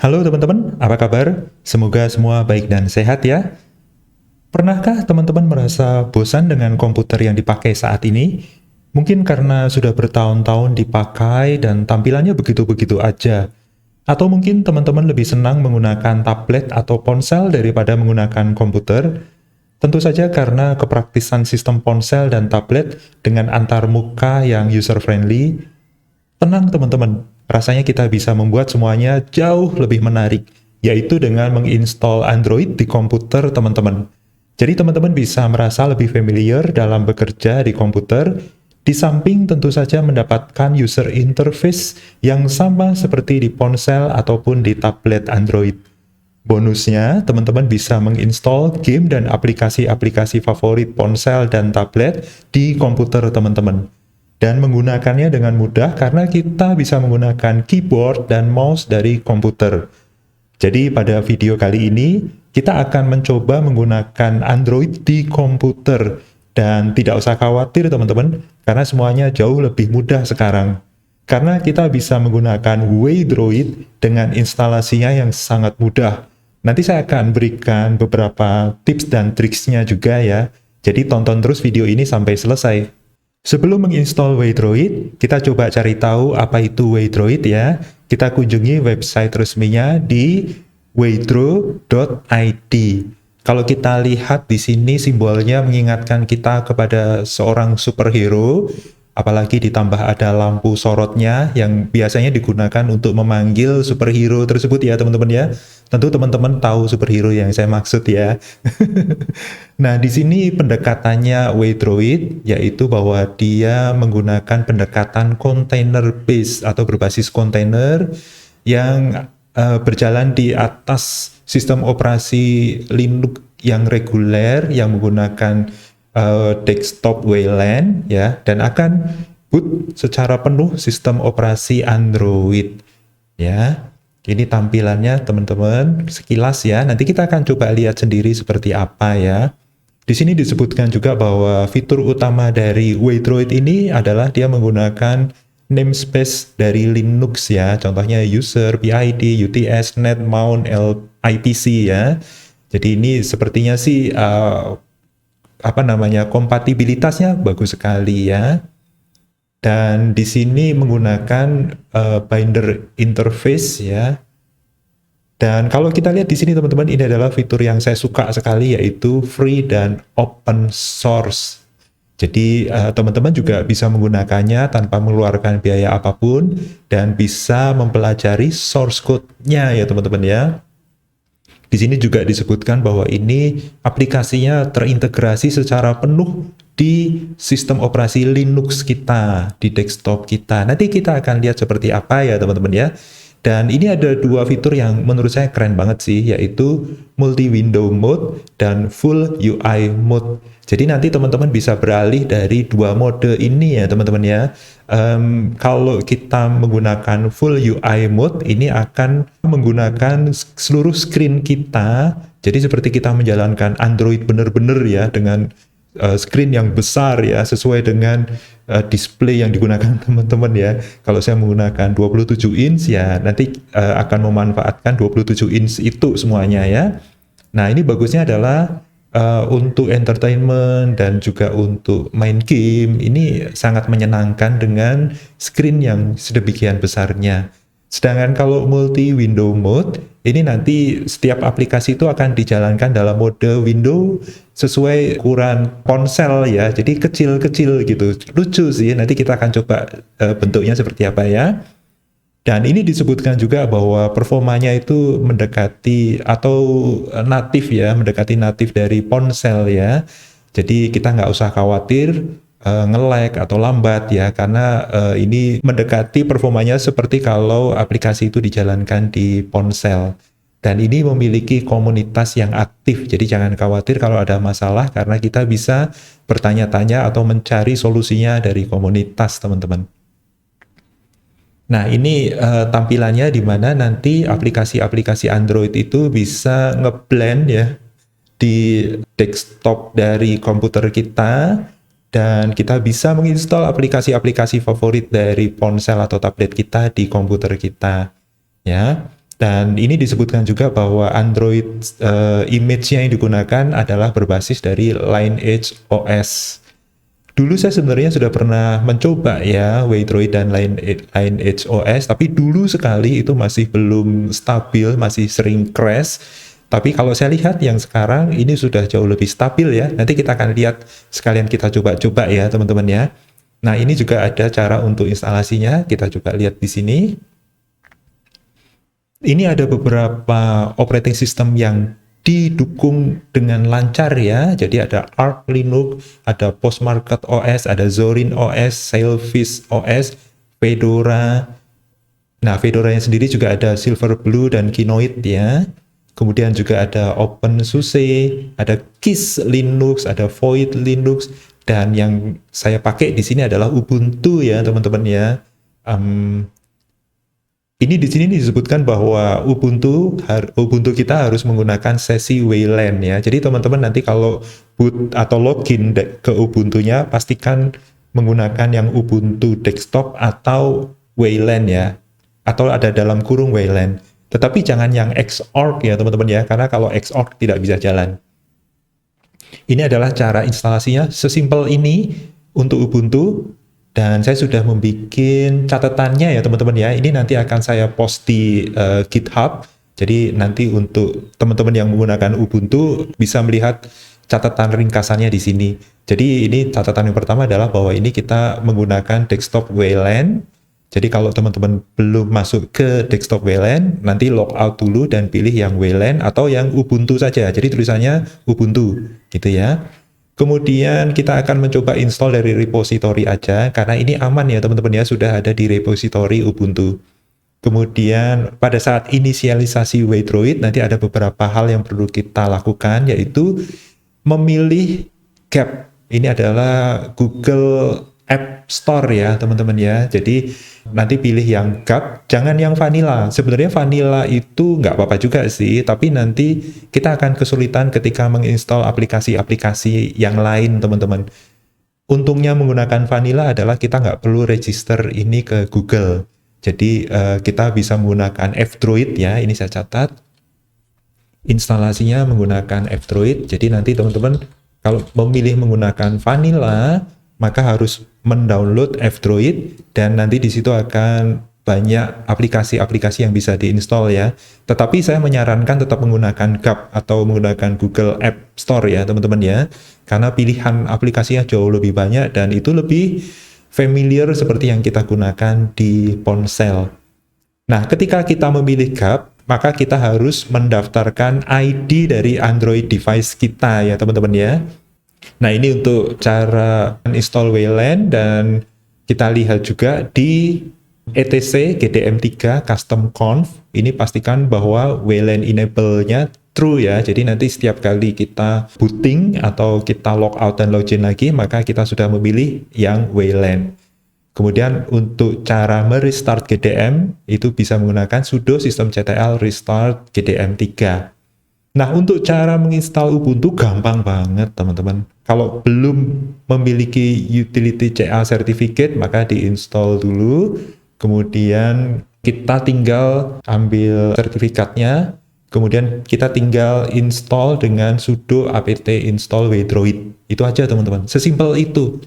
Halo teman-teman, apa kabar? Semoga semua baik dan sehat ya. Pernahkah teman-teman merasa bosan dengan komputer yang dipakai saat ini? Mungkin karena sudah bertahun-tahun dipakai dan tampilannya begitu-begitu aja. Atau mungkin teman-teman lebih senang menggunakan tablet atau ponsel daripada menggunakan komputer? Tentu saja karena kepraktisan sistem ponsel dan tablet dengan antar muka yang user-friendly. Tenang teman-teman, rasanya kita bisa membuat semuanya jauh lebih menarik, yaitu dengan menginstal Android di komputer teman-teman. Jadi teman-teman bisa merasa lebih familiar dalam bekerja di komputer, di samping tentu saja mendapatkan user interface yang sama seperti di ponsel ataupun di tablet Android. Bonusnya, teman-teman bisa menginstal game dan aplikasi-aplikasi favorit ponsel dan tablet di komputer teman-teman. Dan menggunakannya dengan mudah karena kita bisa menggunakan keyboard dan mouse dari komputer. Jadi pada video kali ini, kita akan mencoba menggunakan Android di komputer. Dan tidak usah khawatir teman-teman, karena semuanya jauh lebih mudah sekarang. Karena kita bisa menggunakan Waydroid dengan instalasinya yang sangat mudah. Nanti saya akan berikan beberapa tips dan triksnya juga ya. Jadi tonton terus video ini sampai selesai. Sebelum menginstal Waydroid, kita coba cari tahu apa itu Waydroid ya. Kita kunjungi website resminya di waydro.id. Kalau kita lihat di sini simbolnya mengingatkan kita kepada seorang superhero, apalagi ditambah ada lampu sorotnya yang biasanya digunakan untuk memanggil superhero tersebut ya teman-teman ya. Tentu teman-teman tahu superhero yang saya maksud ya. Nah, di sini pendekatannya Waydroid yaitu bahwa dia menggunakan pendekatan container based atau berbasis kontainer yang berjalan di atas sistem operasi Linux yang reguler yang menggunakan desktop Wayland ya, dan akan boot secara penuh sistem operasi Android ya. Ini tampilannya teman-teman sekilas ya. Nanti kita akan coba lihat sendiri seperti apa ya. Di sini disebutkan juga bahwa fitur utama dari Waydroid ini adalah dia menggunakan namespace dari Linux ya. Contohnya user, PID, UTS, net, mount, IPC ya. Jadi ini sepertinya sih kompatibilitasnya bagus sekali ya. Dan di sini menggunakan binder interface ya. Dan kalau kita lihat di sini teman-teman, ini adalah fitur yang saya suka sekali yaitu free dan open source. Jadi teman-teman juga bisa menggunakannya tanpa mengeluarkan biaya apapun dan bisa mempelajari source code-nya ya teman-teman ya. Di sini juga disebutkan bahwa ini aplikasinya terintegrasi secara penuh di sistem operasi Linux kita, di desktop kita. Nanti kita akan lihat seperti apa ya teman-teman ya. Dan ini ada dua fitur yang menurut saya keren banget sih, yaitu multi-window mode dan full UI mode. Jadi nanti teman-teman bisa beralih dari dua mode ini ya teman-teman ya. Kalau kita menggunakan full UI mode, ini akan menggunakan seluruh screen kita. Jadi seperti kita menjalankan Android bener-bener ya, dengan screen yang besar ya, sesuai dengan display yang digunakan teman-teman ya. Kalau saya menggunakan 27 inch ya, nanti akan memanfaatkan 27 inch itu semuanya ya. Nah, ini bagusnya adalah untuk entertainment dan juga untuk main game, ini sangat menyenangkan dengan screen yang sedemikian besarnya. Sedangkan kalau multi window mode, ini nanti setiap aplikasi itu akan dijalankan dalam mode window sesuai ukuran ponsel ya. Jadi kecil-kecil gitu. Lucu sih, nanti kita akan coba bentuknya seperti apa ya. Dan ini disebutkan juga bahwa performanya itu mendekati atau natif ya, mendekati natif dari ponsel ya. Jadi kita nggak usah khawatir nge-lag atau lambat ya, karena ini mendekati performanya seperti kalau aplikasi itu dijalankan di ponsel. Dan ini memiliki komunitas yang aktif, jadi jangan khawatir kalau ada masalah karena kita bisa bertanya-tanya atau mencari solusinya dari komunitas teman-teman. Nah, ini tampilannya di mana nanti aplikasi-aplikasi Android itu bisa ngeblend ya di desktop dari komputer kita, dan kita bisa menginstal aplikasi-aplikasi favorit dari ponsel atau tablet kita di komputer kita ya. Dan ini disebutkan juga bahwa Android image-nya yang digunakan adalah berbasis dari Lineage OS. Dulu saya sebenarnya sudah pernah mencoba ya Wandroid dan Lineage OS, tapi dulu sekali itu masih belum stabil, masih sering crash. Tapi kalau saya lihat yang sekarang ini sudah jauh lebih stabil ya. Nanti kita akan lihat sekalian kita coba-coba ya teman-teman ya. Nah ini juga ada cara untuk instalasinya, kita coba lihat di sini. Ini ada beberapa operating system yang didukung dengan lancar ya. Jadi ada Arch Linux, ada Postmarket OS, ada Zorin OS, Sailfish OS, Fedora. Nah, Fedoranya sendiri juga ada Silverblue dan Kinoite ya. Kemudian juga ada OpenSUSE, ada Kiss Linux, ada Void Linux, dan yang saya pakai di sini adalah Ubuntu ya teman-teman ya. Ini di sini disebutkan bahwa Ubuntu kita harus menggunakan sesi Wayland ya. Jadi teman-teman nanti kalau boot atau login ke Ubuntunya pastikan menggunakan yang Ubuntu desktop atau Wayland ya. Atau ada dalam kurung Wayland. Tetapi jangan yang Xorg ya teman-teman ya, karena kalau Xorg tidak bisa jalan. Ini adalah cara instalasinya sesimpel ini untuk Ubuntu. Dan saya sudah membuat catatannya ya teman-teman ya. Ini nanti akan saya post di GitHub. Jadi nanti untuk teman-teman yang menggunakan Ubuntu bisa melihat catatan ringkasannya di sini. Jadi ini catatan yang pertama adalah bahwa ini kita menggunakan desktop Wayland. Jadi kalau teman-teman belum masuk ke desktop Wayland, nanti log out dulu dan pilih yang Wayland atau yang Ubuntu saja. Jadi tulisannya Ubuntu gitu ya. Kemudian kita akan mencoba install dari repository aja, karena ini aman ya teman-teman ya, sudah ada di repository Ubuntu. Kemudian pada saat inisialisasi Wandroid, nanti ada beberapa hal yang perlu kita lakukan, yaitu memilih GAP. Ini adalah Google App Store ya teman-teman ya. Jadi nanti pilih yang GAP, jangan yang vanilla. Sebenarnya vanilla itu nggak apa-apa juga sih, tapi nanti kita akan kesulitan ketika menginstal aplikasi-aplikasi yang lain teman-teman. Untungnya menggunakan vanilla adalah kita nggak perlu register ini ke Google. Jadi kita bisa menggunakan F-Droid ya, ini saya catat. Instalasinya menggunakan F-Droid, jadi nanti teman-teman kalau memilih menggunakan vanilla, maka harus mendownload F-Droid dan nanti di situ akan banyak aplikasi-aplikasi yang bisa diinstal ya. Tetapi saya menyarankan tetap menggunakan GAP atau menggunakan Google App Store ya teman-teman ya. Karena pilihan aplikasinya jauh lebih banyak dan itu lebih familiar seperti yang kita gunakan di ponsel. Nah, ketika kita memilih GAP, maka kita harus mendaftarkan ID dari Android device kita ya teman-teman ya. Nah ini untuk cara install Wayland dan kita lihat juga di etc GDM3 custom conf ini pastikan bahwa Wayland enable-nya true ya. Jadi nanti setiap kali kita booting atau kita logout dan login lagi maka kita sudah memilih yang Wayland. Kemudian untuk cara merestart GDM itu bisa menggunakan sudo systemctl restart GDM3. Nah, untuk cara menginstal Ubuntu gampang banget, teman-teman. Kalau belum memiliki utility CA certificate, maka diinstal dulu. Kemudian kita tinggal ambil sertifikatnya. Kemudian kita tinggal install dengan sudo apt install Wandroid. Itu aja, teman-teman. Sesimpel itu.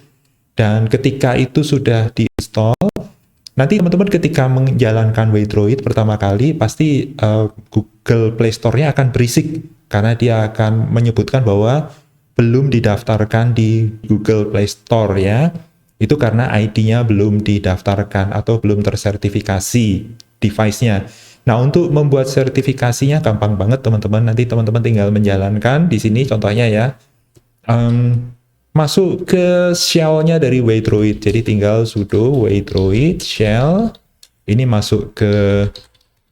Dan ketika itu sudah diinstal, nanti teman-teman ketika menjalankan Wandroid pertama kali pasti Google Play Store-nya akan berisik karena dia akan menyebutkan bahwa belum didaftarkan di Google Play Store ya. Itu karena ID-nya belum didaftarkan atau belum tersertifikasi device-nya. Nah, untuk membuat sertifikasinya gampang banget teman-teman. Nanti teman-teman tinggal menjalankan di sini contohnya ya. Masuk ke shell-nya dari Wandroid. Jadi tinggal sudo Wandroid shell. Ini masuk ke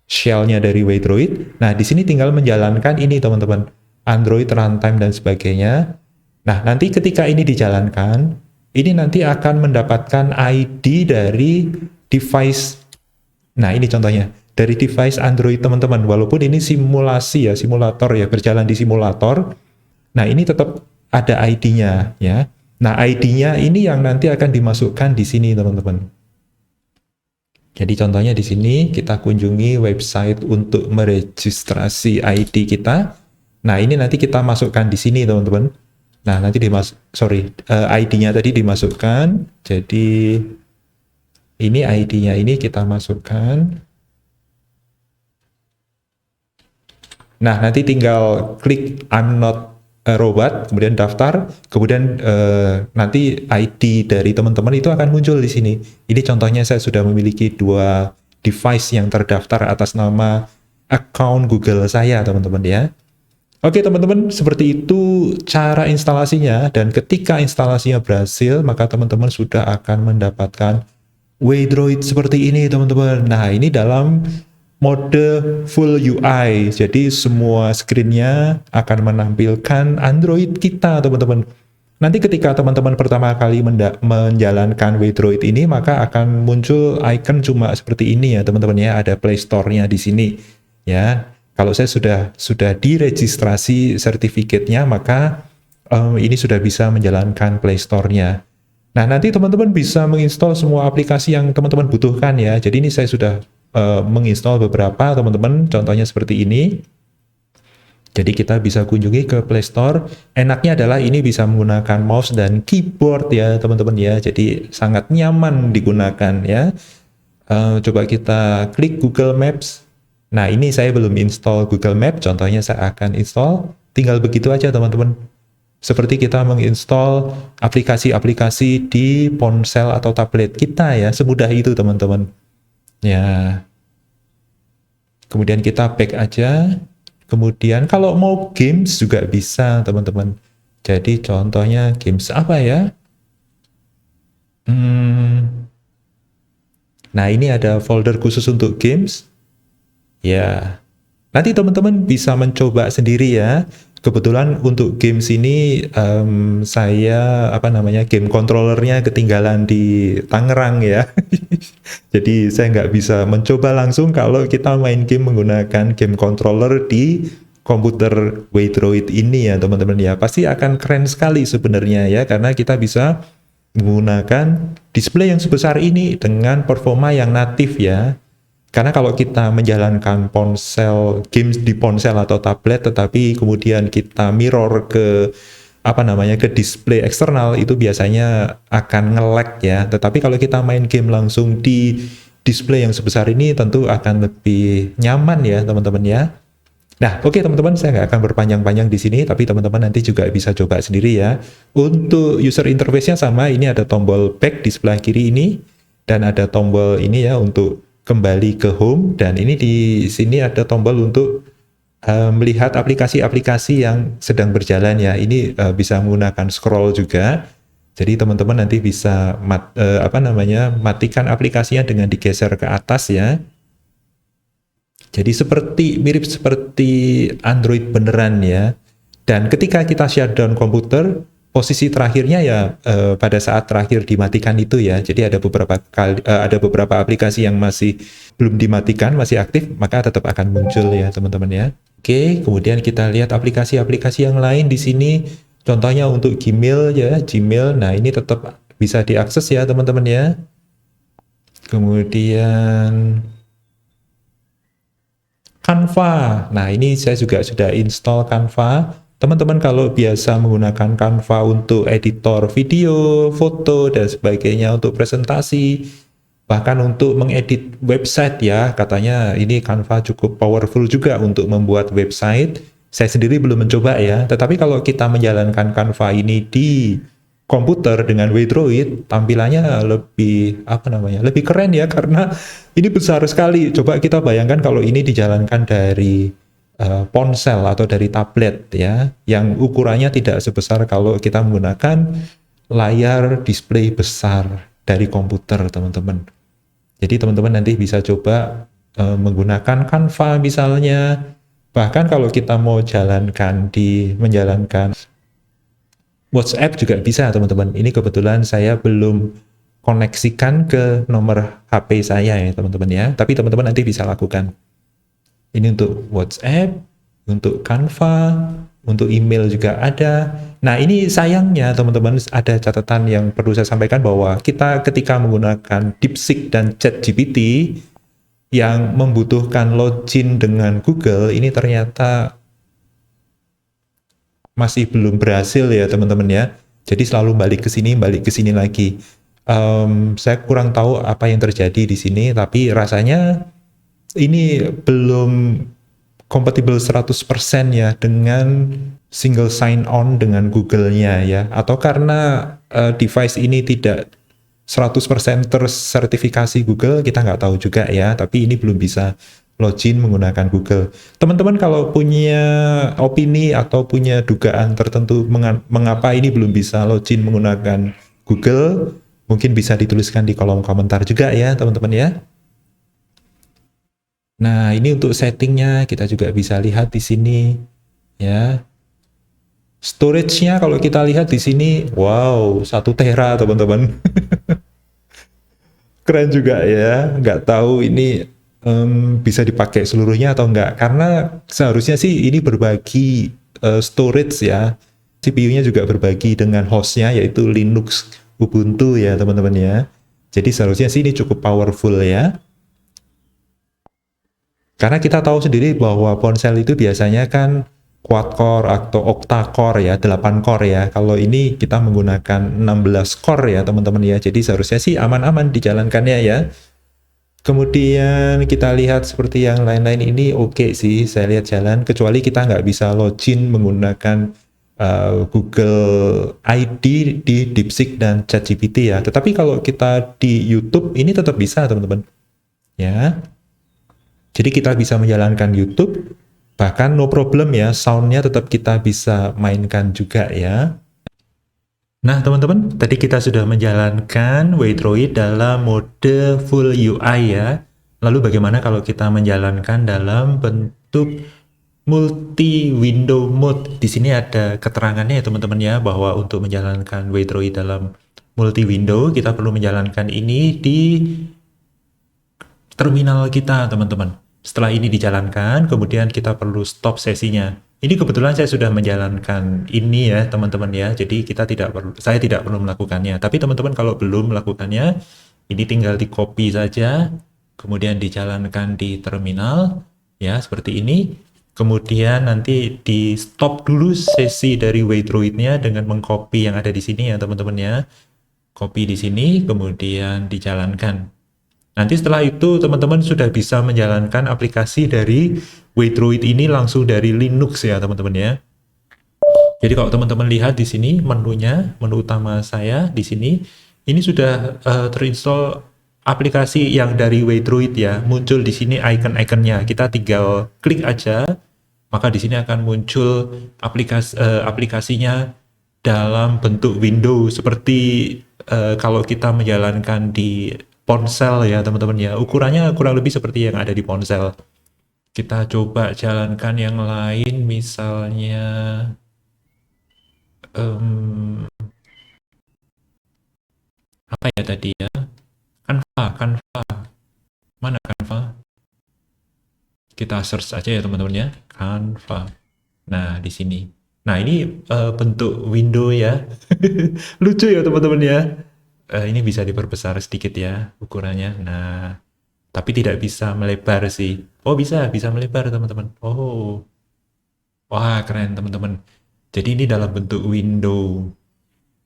shell-nya dari Wandroid. Nah, di sini tinggal menjalankan ini teman-teman. Android runtime dan sebagainya. Nah, nanti ketika ini dijalankan, ini nanti akan mendapatkan ID dari device. Nah, ini contohnya. Dari device Android teman-teman. Walaupun ini simulasi ya, simulator ya, berjalan di simulator. Nah, ini tetap ada ID-nya ya. Nah, ID-nya ini yang nanti akan dimasukkan di sini teman-teman. Jadi contohnya di sini kita kunjungi website untuk meregistrasi ID kita. Nah, ini nanti kita masukkan di sini, teman-teman. Nah, nanti ID-nya tadi dimasukkan. Jadi ini ID-nya ini kita masukkan. Nah, nanti tinggal klik I'm not a robot, kemudian daftar, kemudian nanti ID dari teman-teman itu akan muncul di sini. Ini contohnya saya sudah memiliki 2 device yang terdaftar atas nama account Google saya, teman-teman ya. Oke teman-teman, seperti itu cara instalasinya, dan ketika instalasinya berhasil, maka teman-teman sudah akan mendapatkan Waydroid seperti ini, teman-teman. Nah, ini dalam mode full UI, jadi semua screen-nya akan menampilkan Android kita, teman-teman. Nanti ketika teman-teman pertama kali menjalankan Waydroid ini, maka akan muncul icon cuma seperti ini ya, teman-teman ya. Ada Play Store-nya di sini ya. Kalau saya sudah diregistrasi sertifikatnya, maka ini sudah bisa menjalankan Play Store-nya. Nah, nanti teman-teman bisa menginstal semua aplikasi yang teman-teman butuhkan ya. Jadi ini saya sudah menginstal beberapa, teman-teman. Contohnya seperti ini. Jadi kita bisa kunjungi ke Play Store. Enaknya adalah ini bisa menggunakan mouse dan keyboard ya, teman-teman ya. Jadi sangat nyaman digunakan ya. Coba kita klik Google Maps. Nah, ini saya belum install Google Map, contohnya saya akan install, tinggal begitu aja teman-teman. Seperti kita menginstal aplikasi-aplikasi di ponsel atau tablet kita ya, semudah itu teman-teman. Ya. Kemudian kita back aja. Kemudian kalau mau games juga bisa teman-teman. Jadi contohnya games apa ya? Nah, ini ada folder khusus untuk games. Ya, nanti teman-teman bisa mencoba sendiri ya. Kebetulan untuk games ini saya game controllernya ketinggalan di Tangerang ya. Jadi saya nggak bisa mencoba langsung kalau kita main game menggunakan game controller di komputer Waydroid ini ya teman-teman ya. Pasti akan keren sekali sebenarnya ya, karena kita bisa menggunakan display yang sebesar ini dengan performa yang natif ya. Karena kalau kita menjalankan games di ponsel atau tablet, tetapi kemudian kita mirror ke ke display eksternal, itu biasanya akan nge-lag ya. Tetapi kalau kita main game langsung di display yang sebesar ini, tentu akan lebih nyaman ya teman-teman ya. Nah, oke teman-teman, saya nggak akan berpanjang-panjang di sini, tapi teman-teman nanti juga bisa coba sendiri ya. Untuk user interface-nya sama, ini ada tombol back di sebelah kiri ini, dan ada tombol ini ya untuk kembali ke home, dan ini di sini ada tombol untuk melihat aplikasi-aplikasi yang sedang berjalan ya. Ini bisa menggunakan scroll juga. Jadi teman-teman nanti bisa matikan aplikasinya dengan digeser ke atas ya. Jadi mirip seperti Android beneran ya. Dan ketika kita shutdown komputer, posisi terakhirnya ya pada saat terakhir dimatikan itu ya. Jadi ada beberapa aplikasi yang masih belum dimatikan, masih aktif, maka tetap akan muncul ya teman-teman ya. Oke, kemudian kita lihat aplikasi-aplikasi yang lain di sini. Contohnya untuk Gmail ya, Gmail. Nah, ini tetap bisa diakses ya teman-teman ya. Kemudian Canva. Nah, ini saya juga sudah install Canva. Teman-teman kalau biasa menggunakan Canva untuk editor video, foto, dan sebagainya untuk presentasi, bahkan untuk mengedit website ya, katanya ini Canva cukup powerful juga untuk membuat website. Saya sendiri belum mencoba ya, tetapi kalau kita menjalankan Canva ini di komputer dengan Waydroid, tampilannya lebih keren ya, karena ini besar sekali. Coba kita bayangkan kalau ini dijalankan dari ponsel atau dari tablet ya, yang ukurannya tidak sebesar kalau kita menggunakan layar display besar dari komputer teman-teman. Jadi teman-teman nanti bisa coba menggunakan Canva misalnya. Bahkan kalau kita mau menjalankan WhatsApp juga bisa teman-teman. Ini kebetulan saya belum koneksikan ke nomor HP saya ya teman-teman ya. Tapi teman-teman nanti bisa lakukan. Ini untuk WhatsApp, untuk Canva, untuk email juga ada. Nah, ini sayangnya teman-teman, ada catatan yang perlu saya sampaikan bahwa kita ketika menggunakan DeepSeek dan ChatGPT yang membutuhkan login dengan Google, ini ternyata masih belum berhasil ya teman-teman ya. Jadi selalu balik ke sini lagi. Saya kurang tahu apa yang terjadi di sini, tapi rasanya ini belum compatible 100% ya dengan single sign on dengan Google-nya ya, atau karena device ini tidak 100% tersertifikasi Google, kita nggak tahu juga ya, tapi ini belum bisa login menggunakan Google. Teman-teman kalau punya opini atau punya dugaan tertentu mengapa ini belum bisa login menggunakan Google, mungkin bisa dituliskan di kolom komentar juga ya teman-teman ya. Nah, ini untuk settingnya kita juga bisa lihat di sini ya. Storage-nya kalau kita lihat di sini, wow, 1 tera teman-teman. Keren juga ya. Nggak tahu ini bisa dipakai seluruhnya atau enggak. Karena seharusnya sih ini berbagi storage ya. CPU-nya juga berbagi dengan hostnya yaitu Linux Ubuntu ya teman-teman ya. Jadi seharusnya sih ini cukup powerful ya. Karena kita tahu sendiri bahwa ponsel itu biasanya kan quad core atau octa core ya, 8 core ya. Kalau ini kita menggunakan 16 core ya teman-teman ya. Jadi seharusnya sih aman-aman dijalankannya ya. Kemudian kita lihat seperti yang lain-lain ini oke sih, saya lihat jalan. Kecuali kita nggak bisa login menggunakan Google ID di DeepSeek dan ChatGPT ya. Tetapi kalau kita di YouTube ini tetap bisa teman-teman. Ya. Jadi kita bisa menjalankan YouTube, bahkan no problem ya, soundnya tetap kita bisa mainkan juga ya. Nah teman-teman, tadi kita sudah menjalankan Waitroid dalam mode full UI ya. Lalu bagaimana kalau kita menjalankan dalam bentuk multi window mode? Di sini ada keterangannya ya teman-teman ya, bahwa untuk menjalankan Waitroid dalam multi window, kita perlu menjalankan ini di terminal kita teman-teman. Setelah ini dijalankan, kemudian kita perlu stop sesinya. Ini kebetulan saya sudah menjalankan ini ya teman-teman ya. Jadi saya tidak perlu melakukannya. Tapi teman-teman kalau belum melakukannya, ini tinggal di copy saja, kemudian dijalankan di terminal ya seperti ini. Kemudian nanti di stop dulu sesi dari Waitroid-nya dengan mengcopy yang ada di sini ya teman-teman ya. Copy di sini, kemudian dijalankan. Nanti setelah itu teman-teman sudah bisa menjalankan aplikasi dari Waitroid ini langsung dari Linux ya teman-teman ya. Jadi kalau teman-teman lihat di sini menunya, menu utama saya di sini, ini sudah terinstall aplikasi yang dari Waitroid ya. Muncul di sini icon-iconnya. Kita tinggal klik aja, maka di sini akan muncul aplikasinya dalam bentuk window seperti kalau kita menjalankan di ponsel ya teman-teman ya. Ukurannya kurang lebih seperti yang ada di ponsel. Kita coba jalankan yang lain, misalnya apa ya tadi ya, Canva, mana Canva? Kita search aja ya teman-teman ya, Canva. Nah di sini. Nah ini bentuk window ya, lucu ya teman-teman ya. Ini bisa diperbesar sedikit ya ukurannya. Nah, tapi tidak bisa melebar sih. Oh bisa melebar teman-teman. Oh, wah keren teman-teman. Jadi ini dalam bentuk window.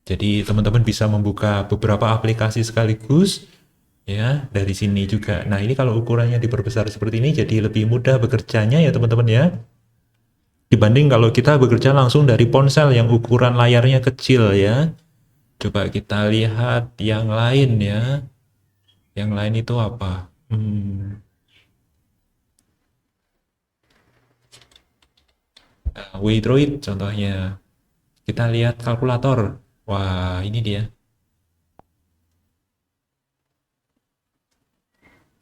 Jadi teman-teman bisa membuka beberapa aplikasi sekaligus ya dari sini juga. Nah ini kalau ukurannya diperbesar seperti ini jadi lebih mudah bekerjanya ya teman-teman ya. Dibanding kalau kita bekerja langsung dari ponsel yang ukuran layarnya kecil ya. Coba kita lihat yang lain ya. Yang lain itu apa? Waitroid contohnya. Kita lihat kalkulator. Wah, ini dia.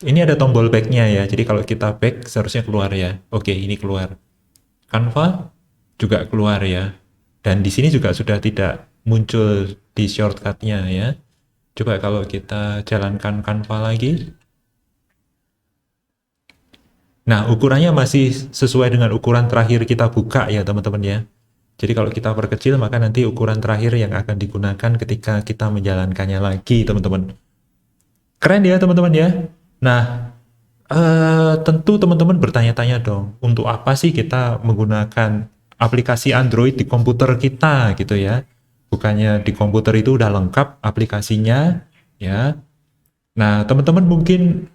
Ini ada tombol back-nya ya. Jadi kalau kita back seharusnya keluar ya. Oke, ini keluar. Canva juga keluar ya. Dan di sini juga sudah tidak muncul di shortcut-nya ya. Coba kalau kita jalankan Canva lagi. Nah, ukurannya masih sesuai dengan ukuran terakhir kita buka ya teman-teman ya. Jadi kalau kita perkecil, maka nanti ukuran terakhir yang akan digunakan ketika kita menjalankannya lagi, teman-teman. Keren ya, teman-teman ya. Nah, tentu teman-teman bertanya-tanya dong, untuk apa sih kita menggunakan aplikasi Android di komputer kita gitu ya? Bukannya di komputer itu udah lengkap aplikasinya, ya. Nah, teman-teman mungkin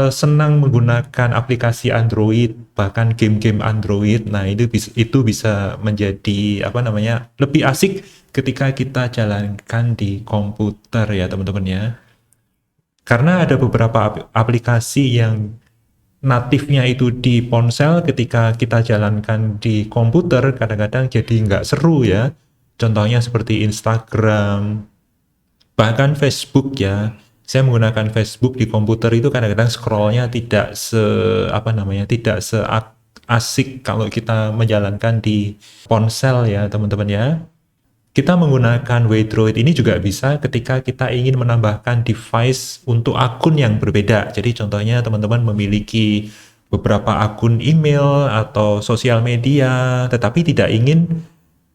senang menggunakan aplikasi Android, bahkan game-game Android. Nah, itu bisa menjadi apa namanya, lebih asik ketika kita jalankan di komputer ya, teman-teman ya. Karena ada beberapa aplikasi yang natifnya itu di ponsel, ketika kita jalankan di komputer kadang-kadang jadi nggak seru ya. Contohnya seperti Instagram, bahkan Facebook ya. Saya menggunakan Facebook di komputer itu kadang-kadang scrollnya tidak apa namanya, tidak asik kalau kita menjalankan di ponsel ya, teman-teman ya. Kita menggunakan Waytroid ini juga bisa ketika kita ingin menambahkan device untuk akun yang berbeda. Jadi contohnya teman-teman memiliki beberapa akun email atau sosial media, tetapi tidak ingin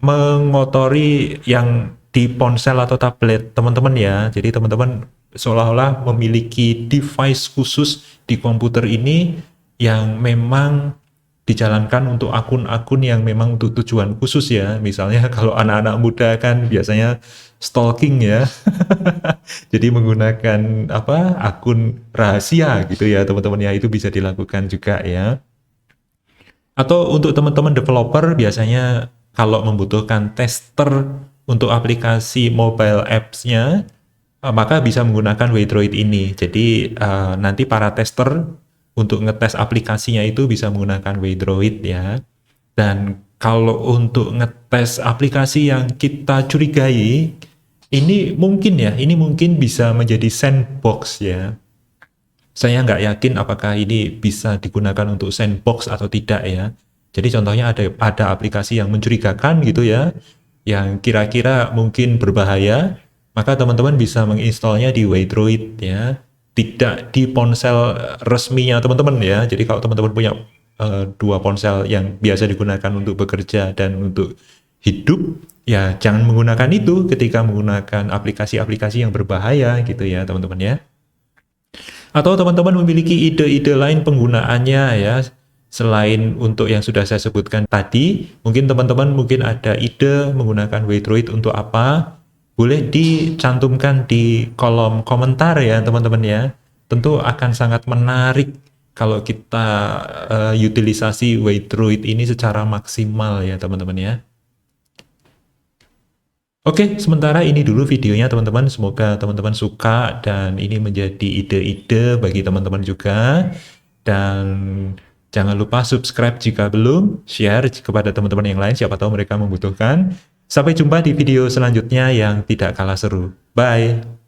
mengotori yang di ponsel atau tablet teman-teman ya. Jadi teman-teman seolah-olah memiliki device khusus di komputer ini yang memang dijalankan untuk akun-akun yang memang untuk tujuan khusus ya. Misalnya kalau anak-anak muda kan biasanya stalking ya. Jadi menggunakan apa, akun rahasia gitu ya teman-teman ya, itu bisa dilakukan juga ya. Atau untuk teman-teman developer biasanya kalau membutuhkan tester untuk aplikasi mobile apps-nya, maka bisa menggunakan Waytroid ini. Jadi nanti para tester untuk ngetes aplikasinya itu bisa menggunakan Waytroid ya. Dan kalau untuk ngetes aplikasi yang kita curigai, ini mungkin bisa menjadi sandbox ya. Saya nggak yakin apakah ini bisa digunakan untuk sandbox atau tidak ya. Jadi contohnya ada aplikasi yang mencurigakan gitu ya, yang kira-kira mungkin berbahaya, maka teman-teman bisa menginstalnya di Waytroid ya, tidak di ponsel resminya teman-teman ya. Jadi kalau teman-teman punya dua ponsel yang biasa digunakan untuk bekerja dan untuk hidup, ya jangan menggunakan itu ketika menggunakan aplikasi-aplikasi yang berbahaya gitu ya teman-teman ya. Atau teman-teman memiliki ide-ide lain penggunaannya ya, selain untuk yang sudah saya sebutkan tadi, mungkin teman-teman mungkin ada ide menggunakan Waytroid untuk apa, boleh dicantumkan di kolom komentar ya teman-teman ya. Tentu akan sangat menarik kalau kita utilisasi Waytroid ini secara maksimal ya teman-teman ya. Oke, sementara ini dulu videonya teman-teman. Semoga teman-teman suka dan ini menjadi ide-ide bagi teman-teman juga. Dan jangan lupa subscribe jika belum, share kepada teman-teman yang lain, siapa tahu mereka membutuhkan. Sampai jumpa di video selanjutnya yang tidak kalah seru. Bye!